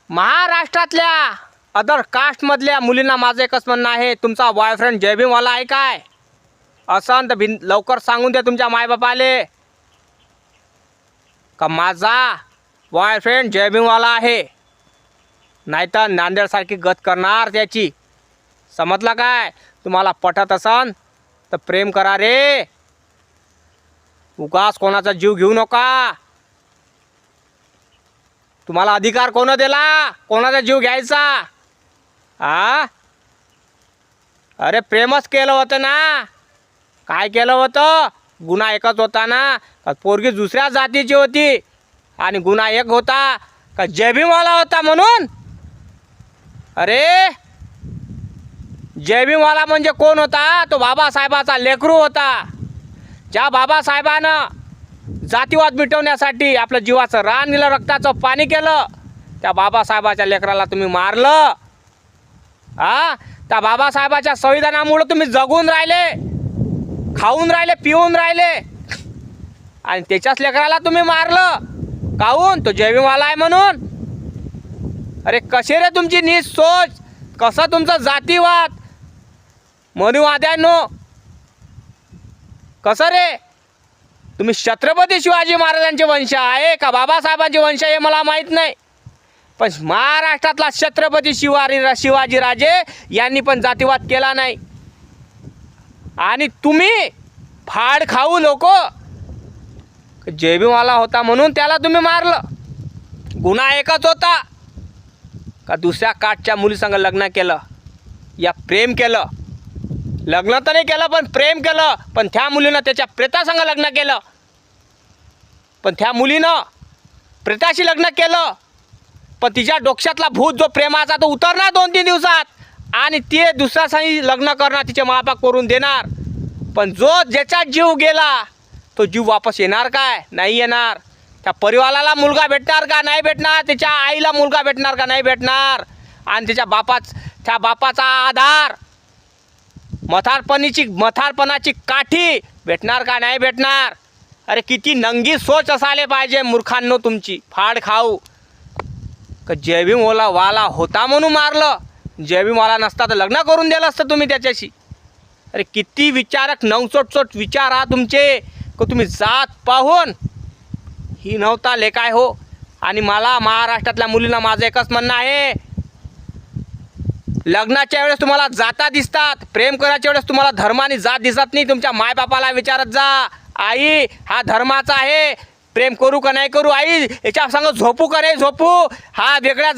महाराष्ट्रातल्या अदर कास्टमधल्या मुलींना माझं एकच म्हणणं आहे, तुमचा बॉयफ्रेंड जय भीमवाला आहे काय? असं तर लवकर सांगून द्या तुमच्या मायबापाले का माझा बॉयफ्रेंड जय भीमवाला आहे, नाहीतर नांदेडसारखी गत करणार त्याची. समजला काय? तुम्हाला पटत असन तर प्रेम करा रे, उगाच कोणाचा जीव घेऊ नका. तुम्हाला अधिकार कोण दिला कोणाचा जीव घ्यायचा? अरे प्रेमच केलं होतं ना. काय केलं होतं? गुन्हा एकच होता ना का पोरगी दुसऱ्या जातीची होती, आणि गुन्हा एक होता का जय भीमवाला होता म्हणून. अरे जय भीमवाला म्हणजे कोण होता? तो बाबासाहेबाचा लेकरू होता. ज्या बाबासाहेबानं जातीवाद मिटवण्यासाठी आपलं जीवाचं रान दिलं, रक्ताचं पाणी केलं, त्या बाबासाहेबाच्या लेकराला तुम्ही मारलं. त्या बाबासाहेबाच्या संविधानामुळे तुम्ही जगून राहिले, खाऊन राहिले, पिऊन राहिले, आणि त्याच्याच लेकराला तुम्ही मारलं. काहून? तो जय भीमवाला आहे म्हणून. अरे कसे रे तुमची नीच सोच, कसं तुमचं जातीवाद मनुवाद्यांनो, कसं रे? तुम्ही छत्रपती शिवाजी महाराजांचे वंश आहे का बाबासाहेबांचे वंश आहे मला माहीत नाही, पण महाराष्ट्रातला छत्रपती शिवाजी राजे यांनी पण जातीवाद केला नाही. आणि तुम्ही फाड खाऊ लोक जय भीमवाला होता म्हणून त्याला तुम्ही मारलं. गुन्हा एकच होता का दुसऱ्या काठच्या मुलीसंग लग्न केलं या प्रेम केलं. लग्न तर नाही केलं पण प्रेम केलं. पण त्या मुलीनं त्याच्या प्रेतासंग लग्न केलं, पण त्या मुलीनं प्रेताशी लग्न केलं, पण तिच्या डोक्यातला भूत जो प्रेमाचा तो उतरणार 2-3 दिवसात, आणि ते दुसऱ्याशी लग्न करणार, तिचे मापाक करून देणार. पण जो ज्याचा जीव गेला तो जीव वापस येणार काय? नाही येणार. त्या परिवाराला मुलगा भेटणार का? नाही भेटणार. त्याच्या आईला मुलगा भेटणार का? नाही भेटणार. आणि त्या बापाचा आधार म्हातारपणाची काठी भेटणार का? नाही भेटणार. अरे किती नंगी सोच असायला पाहिजे मूर्खांनो तुमची. फाड खाऊ का जय भीमवाला होता म्हणून मारलं. जय भीमवाला नसता तर लग्न करून दिलं असतं तुम्ही त्याच्याशी. अरे किती विचारक नवचोट विचार हा तुमचे, का तुम्ही जात पाहून ही नव्हता ले काय हो. आणि मला महाराष्ट्रातल्या मुलींना माझं एकच म्हणणं आहे, लग्नाच्या वेळेस तुम्हाला जाता दिसतात, प्रेम करायच्या वेळेस तुम्हाला धर्म आणि जात दिसत नाही. तुमच्या मायबापाला विचारत जा, आई हा धर्माचा आहे, प्रेम करू का नाही करू, आई याच्या संग झोपू का नाही झोपू, हा वेगळ्या